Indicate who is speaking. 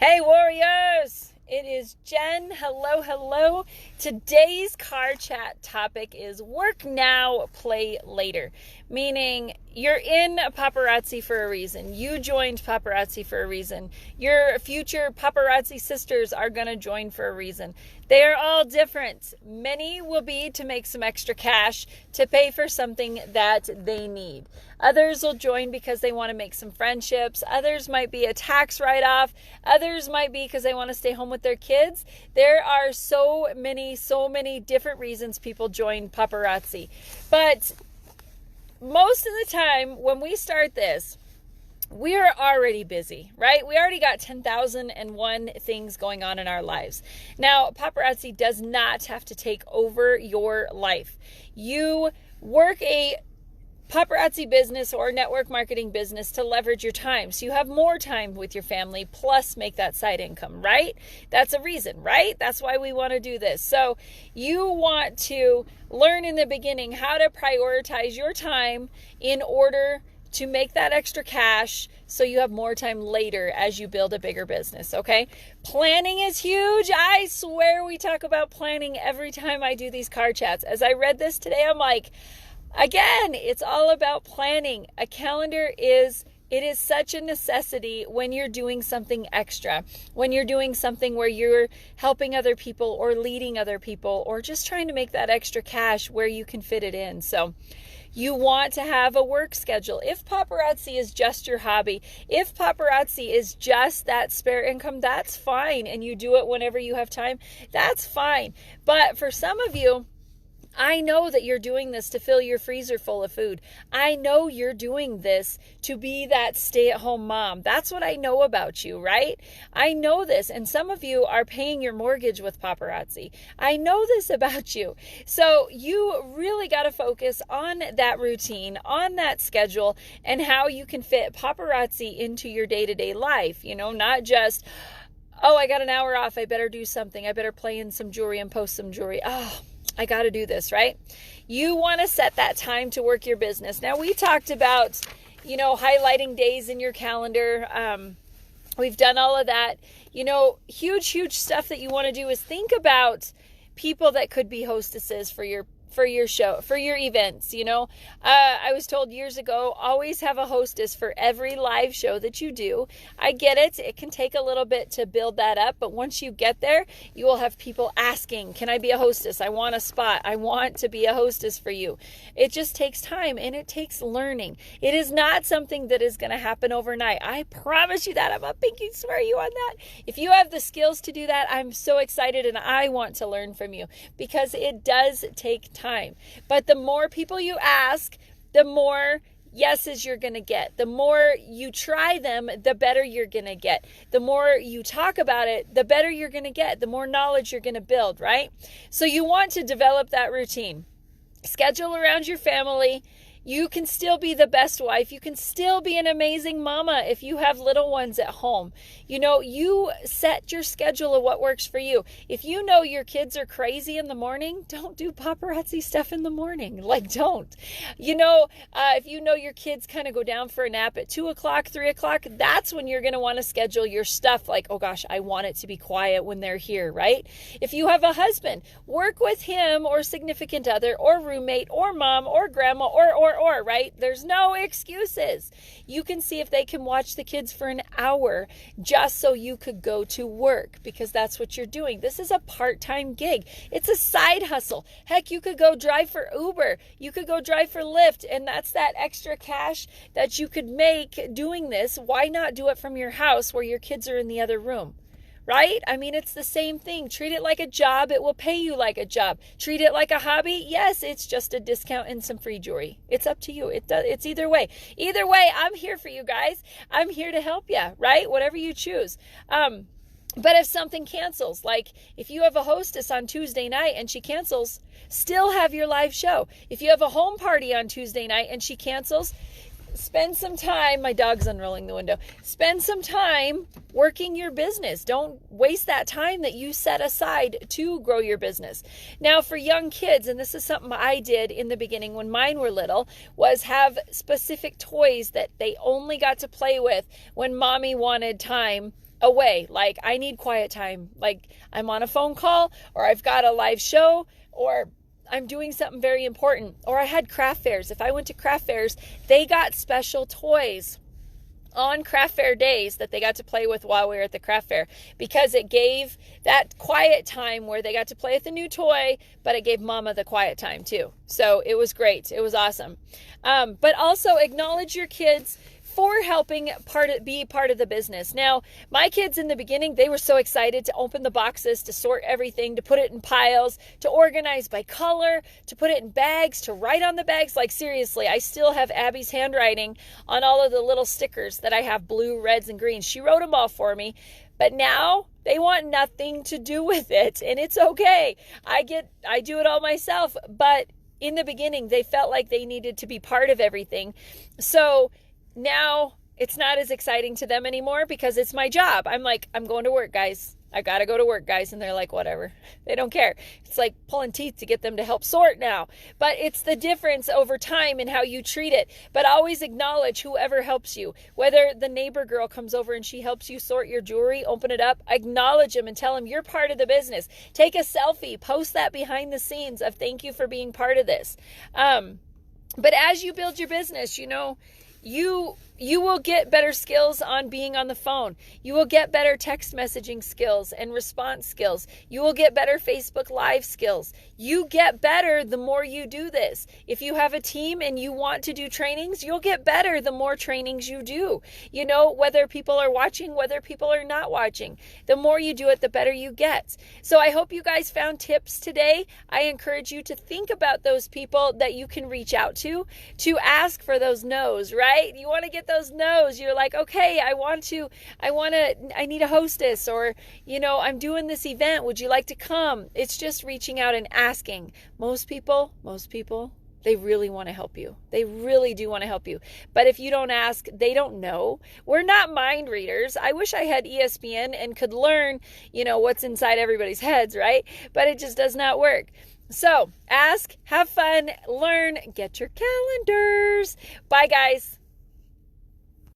Speaker 1: Hey warriors, it is Jen. Hello, hello. Today's car chat topic is work now, play later. Meaning you're in Paparazzi for a reason. You joined Paparazzi for a reason. Your future Paparazzi sisters are going to join for a reason. They are all different. Many will be to make some extra cash to pay for something that they need. Others will join because they want to make some friendships. Others might be a tax write-off. Others might be because they want to stay home with their kids. There are so many different reasons people join Paparazzi. But most of the time when we start this, we're already busy, right? We already got 10,001 things going on in our lives. Now, Paparazzi does not have to take over your life. You work a paparazzi business or network marketing business to leverage your time. So you have more time with your family plus make that side income, right? That's a reason, right? That's why we want to do this. So you want to learn in the beginning how to prioritize your time in order to make that extra cash so you have more time later as you build a bigger business, okay? Planning is huge. I swear we talk about planning every time I do these car chats. As I read this today, I'm like, again, it's all about planning. A calendar is such a necessity when you're doing something extra, when you're doing something where you're helping other people or leading other people or just trying to make that extra cash where you can fit it in. So you want to have a work schedule. If paparazzi is just your hobby, if paparazzi is just that spare income, that's fine. And you do it whenever you have time, that's fine. But for some of you, I know that you're doing this to fill your freezer full of food. I know you're doing this to be that stay-at-home mom. That's what I know about you, right? I know this. And some of you are paying your mortgage with paparazzi. I know this about you. So you really got to focus on that routine, on that schedule, and how you can fit paparazzi into your day-to-day life. You know, not just, oh, I got an hour off. I better do something. I better play in some jewelry and post some jewelry. Oh, I got to do this, right? You want to set that time to work your business. Now, we talked about, highlighting days in your calendar. We've done all of that. Huge stuff that you want to do is think about people that could be hostesses for your show, for your events. I was told years ago, always have a hostess for every live show that you do. I get it. It can take a little bit to build that up, but once you get there, you will have people asking, can I be a hostess? I want a spot. I want to be a hostess for you. It just takes time and it takes learning. It is not something that is going to happen overnight. I promise you that. I'm a pinky swear you on that. If you have the skills to do that, I'm so excited and I want to learn from you because it does take time. But the more people you ask, the more yeses you're going to get. The more you try them, the better you're going to get. The more you talk about it, the better you're going to get. The more knowledge you're going to build, right? So you want to develop that routine. Schedule around your family. You can still be the best wife. You can still be an amazing mama if you have little ones at home. You set your schedule of what works for you. If you know your kids are crazy in the morning, don't do paparazzi stuff in the morning. Don't. If you know your kids kind of go down for a nap at 2 o'clock, 3 o'clock, that's when you're going to want to schedule your stuff. Like, oh gosh, I want it to be quiet when they're here, right? If you have a husband, work with him or significant other or roommate or mom or grandma or, right? There's no excuses. You can see if they can watch the kids for an hour just so you could go to work because that's what you're doing. This is a part-time gig. It's a side hustle. Heck, you could go drive for Uber. You could go drive for Lyft, and that's that extra cash that you could make doing this. Why not do it from your house where your kids are in the other room? Right? I mean, it's the same thing. Treat it like a job. It will pay you like a job. Treat it like a hobby. Yes, it's just a discount and some free jewelry. It's up to you. It's either way. Either way, I'm here for you guys. I'm here to help you, right? Whatever you choose. But if something cancels, like if you have a hostess on Tuesday night and she cancels, still have your live show. If you have a home party on Tuesday night and she cancels, spend some time, my dog's unrolling the window, spend some time working your business. Don't waste that time that you set aside to grow your business. Now for young kids, and this is something I did in the beginning when mine were little, was have specific toys that they only got to play with when mommy wanted time away. Like, I need quiet time. Like, I'm on a phone call, or I've got a live show, or I'm doing something very important. Or I had craft fairs. If I went to craft fairs, they got special toys on craft fair days that they got to play with while we were at the craft fair, because it gave that quiet time where they got to play with a new toy, but it gave mama the quiet time too. So it was great. It was awesome. But also acknowledge your kids for helping be part of the business. Now, my kids in the beginning, they were so excited to open the boxes, to sort everything, to put it in piles, to organize by color, to put it in bags, to write on the bags. Like, seriously, I still have Abby's handwriting on all of the little stickers that I have, blue, reds, and greens. She wrote them all for me. But now they want nothing to do with it, and it's okay. I do it all myself, but in the beginning, they felt like they needed to be part of everything. So now it's not as exciting to them anymore because it's my job. I'm like, I'm going to work, guys. I got to go to work, guys. And they're like, whatever. They don't care. It's like pulling teeth to get them to help sort now. But it's the difference over time in how you treat it. But always acknowledge whoever helps you. Whether the neighbor girl comes over and she helps you sort your jewelry, open it up, acknowledge them and tell them you're part of the business. Take a selfie, post that behind the scenes of thank you for being part of this. But as you build your business, you will get better skills on being on the phone. You will get better text messaging skills and response skills. You will get better Facebook Live skills. You get better the more you do this. If you have a team and you want to do trainings, you'll get better the more trainings you do. Whether people are watching, whether people are not watching. The more you do it, the better you get. So I hope you guys found tips today. I encourage you to think about those people that you can reach out to ask for those no's, right? You want to get those no's. You're like, okay, I need a hostess, or, I'm doing this event. Would you like to come? It's just reaching out and asking. Most people, they really want to help you. They really do want to help you. But if you don't ask, they don't know. We're not mind readers. I wish I had ESPN and could learn, what's inside everybody's heads, right? But it just does not work. So ask, have fun, learn, get your calendars. Bye, guys.